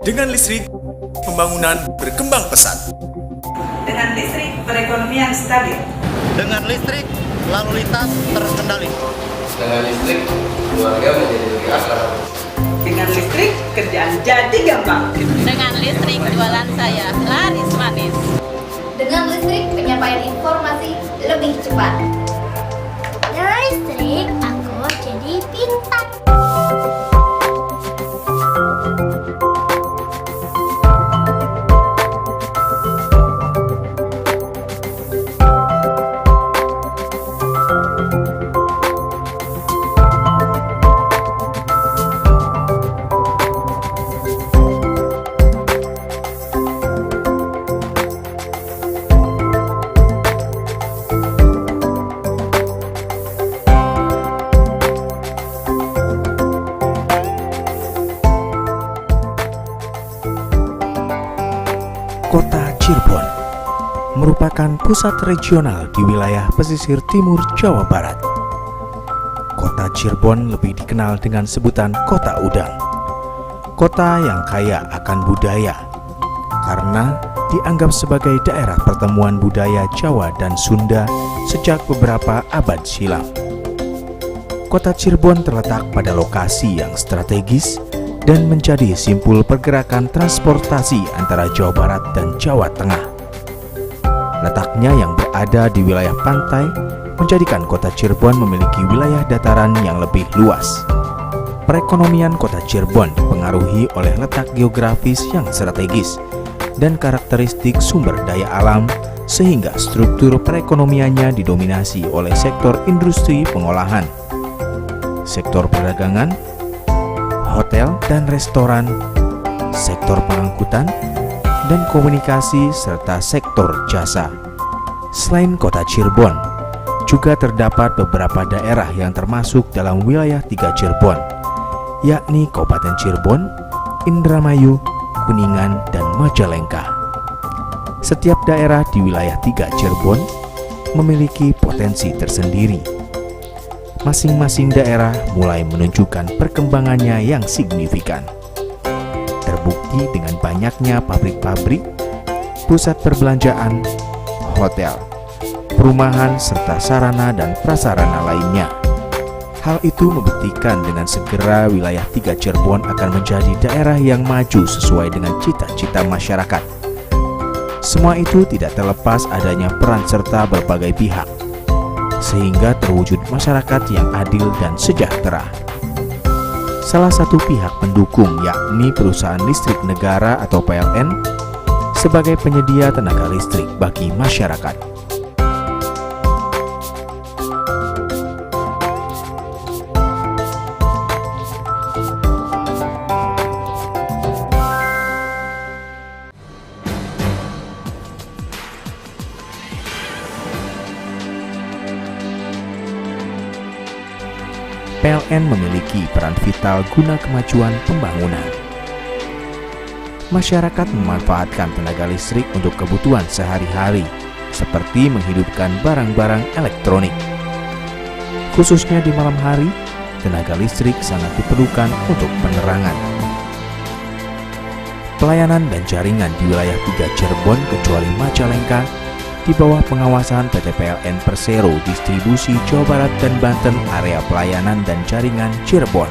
Dengan listrik, pembangunan berkembang pesat. Dengan listrik, perekonomian stabil. Dengan listrik, lalu lintas terkendali. Dengan listrik, keluarga menjadi lebih akrab. Dengan listrik, kerjaan jadi gampang. Dengan listrik, jualan saya laris manis. Dengan listrik, penyampaian informasi lebih cepat. Dengan listrik, aku jadi pintar. Kota Cirebon merupakan pusat regional di wilayah pesisir timur Jawa Barat. Kota Cirebon lebih dikenal dengan sebutan Kota Udang. Kota yang kaya akan budaya karena dianggap sebagai daerah pertemuan budaya Jawa dan Sunda sejak beberapa abad silam. Kota Cirebon terletak pada lokasi yang strategis dan menjadi simpul pergerakan transportasi antara Jawa Barat dan Jawa Tengah. Letaknya yang berada di wilayah pantai menjadikan kota Cirebon memiliki wilayah dataran yang lebih luas. Perekonomian kota Cirebon dipengaruhi oleh letak geografis yang strategis dan karakteristik sumber daya alam, sehingga struktur perekonomiannya didominasi oleh sektor industri pengolahan, sektor perdagangan, hotel dan restoran, sektor pengangkutan, dan komunikasi, serta sektor jasa. Selain kota Cirebon, juga terdapat beberapa daerah yang termasuk dalam wilayah 3 Cirebon, yakni Kabupaten Cirebon, Indramayu, Kuningan, dan Majalengka. Setiap daerah di wilayah 3 Cirebon memiliki potensi tersendiri. Masing-masing daerah mulai menunjukkan perkembangannya yang signifikan. Terbukti dengan banyaknya pabrik-pabrik, pusat perbelanjaan, hotel, perumahan, serta sarana dan prasarana lainnya. Hal itu membuktikan dengan segera wilayah 3 Cirebon akan menjadi daerah yang maju sesuai dengan cita-cita masyarakat. Semua itu tidak terlepas adanya peran serta berbagai pihak, sehingga terwujud masyarakat yang adil dan sejahtera. Salah satu pihak pendukung yakni perusahaan listrik negara atau PLN sebagai penyedia tenaga listrik bagi masyarakat. PLN memiliki peran vital guna kemajuan pembangunan. Masyarakat memanfaatkan tenaga listrik untuk kebutuhan sehari-hari, seperti menghidupkan barang-barang elektronik. Khususnya di malam hari, tenaga listrik sangat diperlukan untuk penerangan. Pelayanan dan jaringan di wilayah 3 Cirebon kecuali Majalengka di bawah pengawasan PT PLN Persero Distribusi Jawa Barat dan Banten, area pelayanan dan jaringan Cirebon.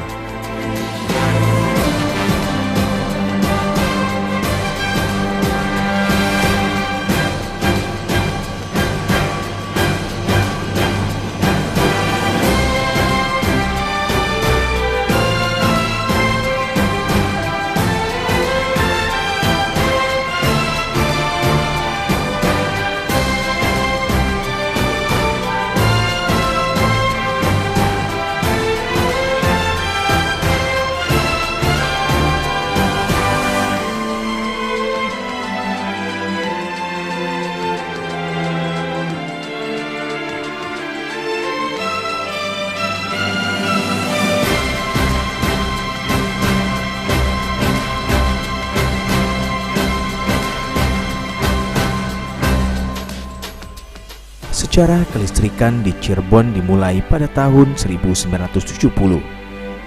Sejarah kelistrikan di Cirebon dimulai pada tahun 1970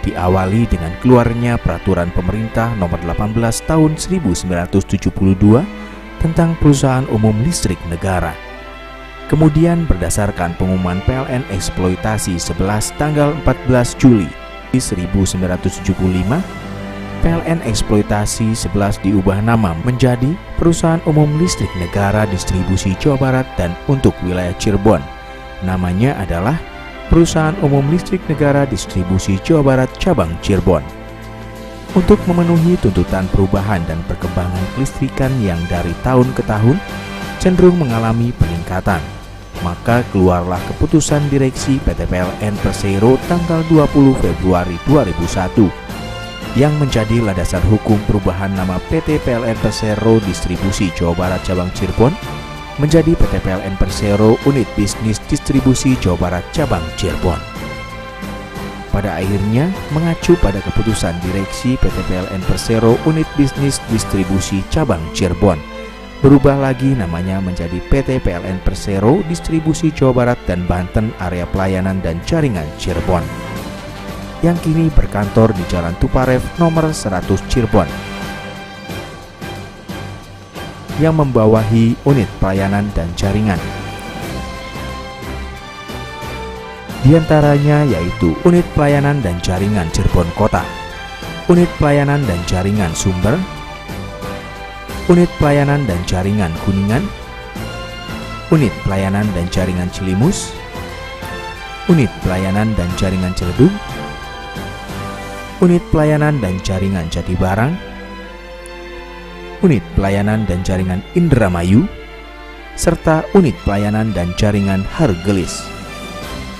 diawali dengan keluarnya Peraturan Pemerintah Nomor 18 Tahun 1972 tentang Perusahaan Umum Listrik Negara. Kemudian berdasarkan pengumuman PLN Eksploitasi 11 tanggal 14 Juli 1975, PLN Eksploitasi 11 diubah nama menjadi Perusahaan Umum Listrik Negara Distribusi Jawa Barat dan untuk wilayah Cirebon. Namanya adalah Perusahaan Umum Listrik Negara Distribusi Jawa Barat Cabang Cirebon. Untuk memenuhi tuntutan perubahan dan perkembangan kelistrikan yang dari tahun ke tahun cenderung mengalami peningkatan, maka keluarlah keputusan direksi PT PLN Persero tanggal 20 Februari 2001 yang menjadi landasan hukum perubahan nama PT PLN Persero Distribusi Jawa Barat Cabang Cirebon menjadi PT PLN Persero Unit Bisnis Distribusi Jawa Barat Cabang Cirebon. Pada akhirnya mengacu pada keputusan direksi PT PLN Persero Unit Bisnis Distribusi Cabang Cirebon, berubah lagi namanya menjadi PT PLN Persero Distribusi Jawa Barat dan Banten Area Pelayanan dan Jaringan Cirebon, yang kini berkantor di Jalan Tuparev nomor 100 Cirebon, yang membawahi unit pelayanan dan jaringan. Di antaranya yaitu unit pelayanan dan jaringan Cirebon Kota, unit pelayanan dan jaringan Sumber, unit pelayanan dan jaringan Kuningan, unit pelayanan dan jaringan Cilimus, unit pelayanan dan jaringan Ciledug, unit pelayanan dan jaringan Jatibarang, unit pelayanan dan jaringan Indramayu, serta unit pelayanan dan jaringan Hargelis.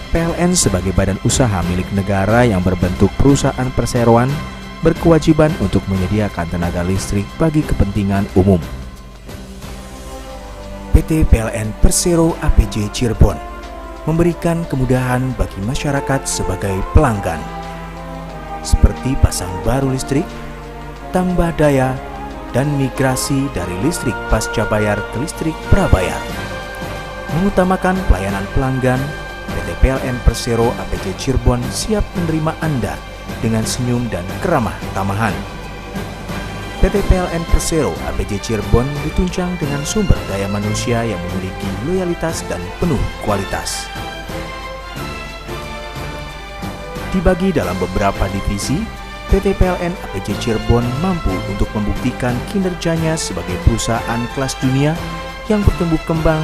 PLN sebagai badan usaha milik negara yang berbentuk perusahaan perseroan berkewajiban untuk menyediakan tenaga listrik bagi kepentingan umum. PT PLN Persero APJ Cirebon memberikan kemudahan bagi masyarakat sebagai pelanggan, seperti pasang baru listrik, tambah daya, dan migrasi dari listrik pasca bayar ke listrik prabayar. Mengutamakan pelayanan pelanggan, PT PLN Persero APJ Cirebon siap menerima Anda dengan senyum dan keramah tamahan. PT PLN Persero APJ Cirebon ditunjang dengan sumber daya manusia yang memiliki loyalitas dan penuh kualitas. Dibagi dalam beberapa divisi, PT PLN APJ Cirebon mampu untuk membuktikan kinerjanya sebagai perusahaan kelas dunia yang bertumbuh kembang,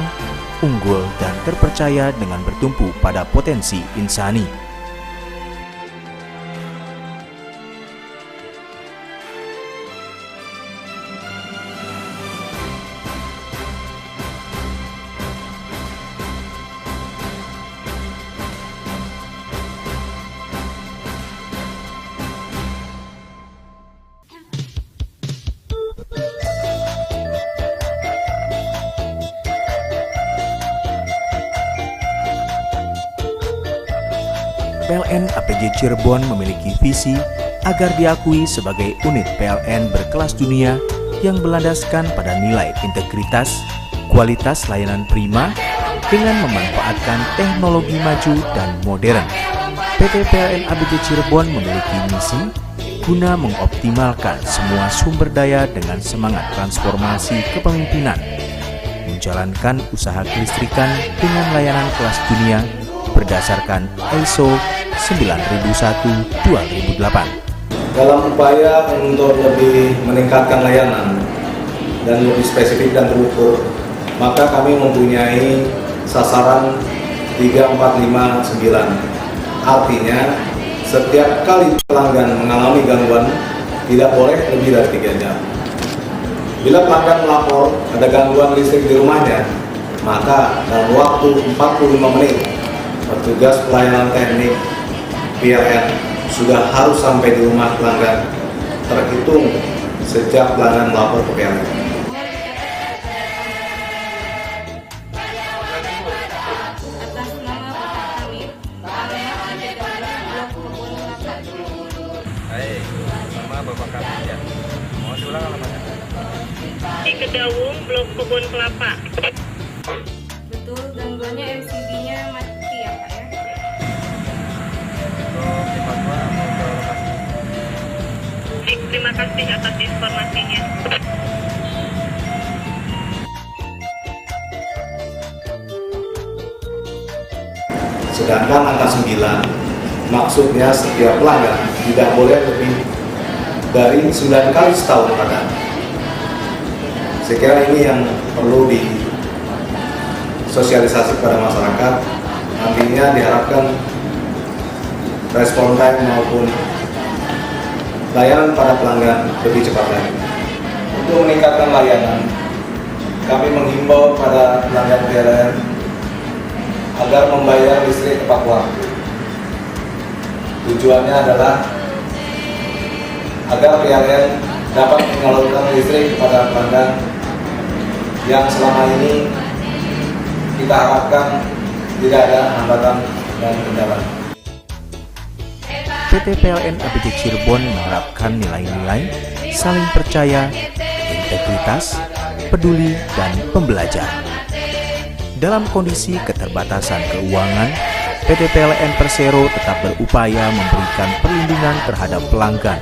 unggul, dan terpercaya dengan bertumpu pada potensi insani. PLN APJ Cirebon memiliki visi agar diakui sebagai unit PLN berkelas dunia yang berlandaskan pada nilai integritas, kualitas layanan prima, dengan memanfaatkan teknologi maju dan modern. PT PLN APJ Cirebon memiliki misi guna mengoptimalkan semua sumber daya dengan semangat transformasi kepemimpinan, menjalankan usaha kelistrikan dengan layanan kelas dunia berdasarkan ISO 9001-2008. Dalam upaya untuk lebih meningkatkan layanan dan lebih spesifik dan terukur, maka kami mempunyai sasaran 3459. Artinya, setiap kali pelanggan mengalami gangguan, tidak boleh lebih dari 3 jam. Bila pelanggan melapor ada gangguan listrik di rumahnya, maka dalam waktu 45 menit, petugas pelayanan teknik PLN sudah harus sampai di rumah pelanggan, terhitung sejak pelanggan melapor ke PLN. Atas nama Bapak Hamid, alamat ada Blok Kebun Kelapa. Baik, nama Bapak kami ya. Mohon diulang alamatnya. Di Kedawung, Blok Kebun Kelapa. Betul, gangguannya MCB-nya mati ya Pak ya? Untuk dibantu ke lokasi Terima kasih atas informasinya. Sedangkan angka 9 maksudnya setiap pelanggan tidak boleh lebih dari 9 kali setahun kadang. Saya kira ini yang perlu disosialisasi kepada masyarakat. Nantinya diharapkan respon time maupun layanan pada pelanggan lebih cepat lagi. Untuk meningkatkan layanan, kami menghimbau pada pelanggan PLN agar membayar listrik tepat waktu. Tujuannya adalah agar PLN dapat menyalurkan listrik kepada pelanggan yang selama ini kita harapkan tidak ada hambatan dan kendala. PT PLN APJ Cirebon menerapkan nilai-nilai saling percaya, integritas, peduli, dan pembelajar. Dalam kondisi keterbatasan keuangan, PT PLN Persero tetap berupaya memberikan perlindungan terhadap pelanggan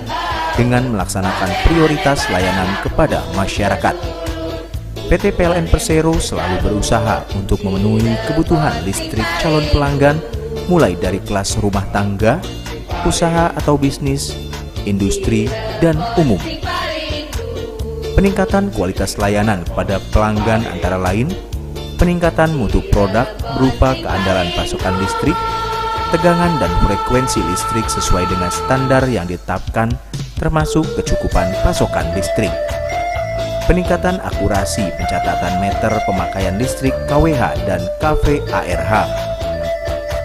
dengan melaksanakan prioritas layanan kepada masyarakat. PT PLN Persero selalu berusaha untuk memenuhi kebutuhan listrik calon pelanggan mulai dari kelas rumah tangga, usaha atau bisnis, industri, dan umum. Peningkatan kualitas layanan kepada pelanggan antara lain peningkatan mutu produk berupa keandalan pasokan listrik, tegangan dan frekuensi listrik sesuai dengan standar yang ditetapkan termasuk kecukupan pasokan listrik. Peningkatan akurasi pencatatan meter pemakaian listrik KWH dan KVARH.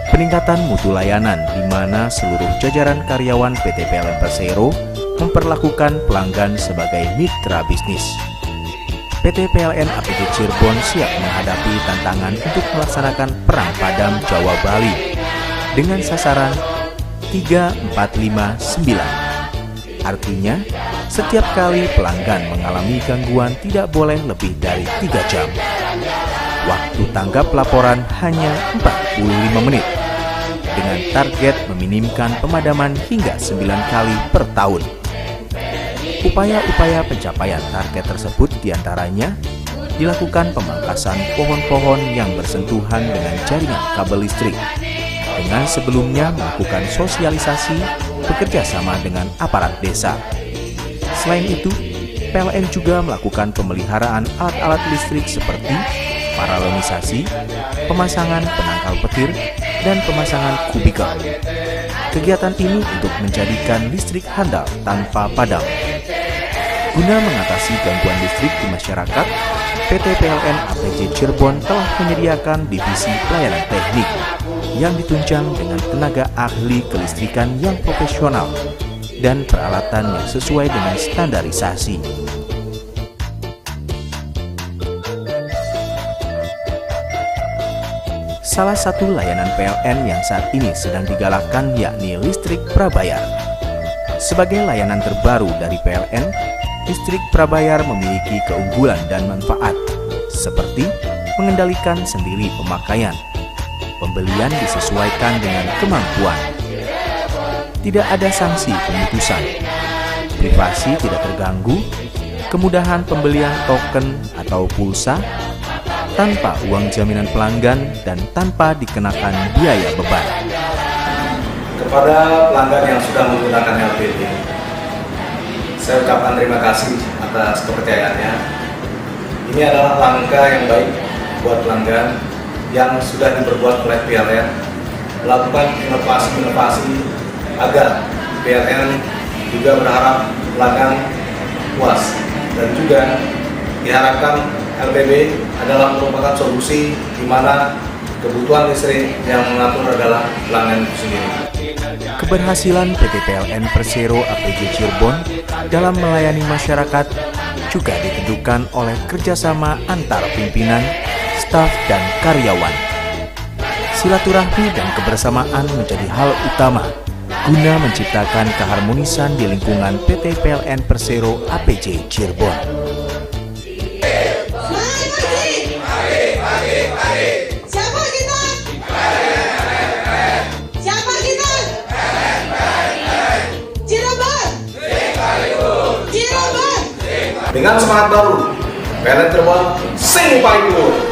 Peningkatan mutu layanan di mana seluruh jajaran karyawan PT PLN Persero memperlakukan pelanggan sebagai mitra bisnis. PT PLN APJ Cirebon siap menghadapi tantangan untuk melaksanakan Perang Padam Jawa Bali dengan sasaran 3459. Artinya, setiap kali pelanggan mengalami gangguan tidak boleh lebih dari 3 jam. Waktu tanggap laporan hanya 45 menit, dengan target meminimkan pemadaman hingga 9 kali per tahun. Upaya-upaya pencapaian target tersebut diantaranya dilakukan pemangkasan pohon-pohon yang bersentuhan dengan jaringan kabel listrik, dengan sebelumnya melakukan sosialisasi bekerja sama dengan aparat desa. Selain itu, PLN juga melakukan pemeliharaan alat-alat listrik seperti paralelisasi, pemasangan penangkal petir, dan pemasangan kubikel. Kegiatan ini untuk menjadikan listrik handal tanpa padam. Guna mengatasi gangguan listrik di masyarakat, PT PLN APJ Cirebon telah menyediakan divisi pelayanan teknik yang ditunjang dengan tenaga ahli kelistrikan yang profesional dan peralatan yang sesuai dengan standarisasi. Salah satu layanan PLN yang saat ini sedang digalakkan yakni listrik prabayar. Sebagai layanan terbaru dari PLN, listrik prabayar memiliki keunggulan dan manfaat, seperti mengendalikan sendiri pemakaian, pembelian disesuaikan dengan kemampuan, tidak ada sanksi pemutusan, privasi tidak terganggu, kemudahan pembelian token atau pulsa, tanpa uang jaminan pelanggan dan tanpa dikenakan biaya beban. Kepada pelanggan yang sudah menggunakan LPG, saya ucapkan terima kasih atas kepercayaannya. Ini adalah langkah yang baik buat pelanggan yang sudah diperbuat oleh PLN, melakukan inovasi-inovasi agar PLN juga berharap pelanggan puas, dan juga diharapkan LPB adalah merupakan solusi di mana kebutuhan listrik yang mengatur adalah pelanggan itu sendiri. Keberhasilan PT PLN Persero APJ Cirebon dalam melayani masyarakat juga ditentukan oleh kerjasama antar pimpinan, staf, dan karyawan. Silaturahmi dan kebersamaan menjadi hal utama guna menciptakan keharmonisan di lingkungan PT PLN Persero APJ Cirebon. Siapa kita? Siapa kita? Cirebon. Dengan semangat baru, PLN Cirebon, sing payung.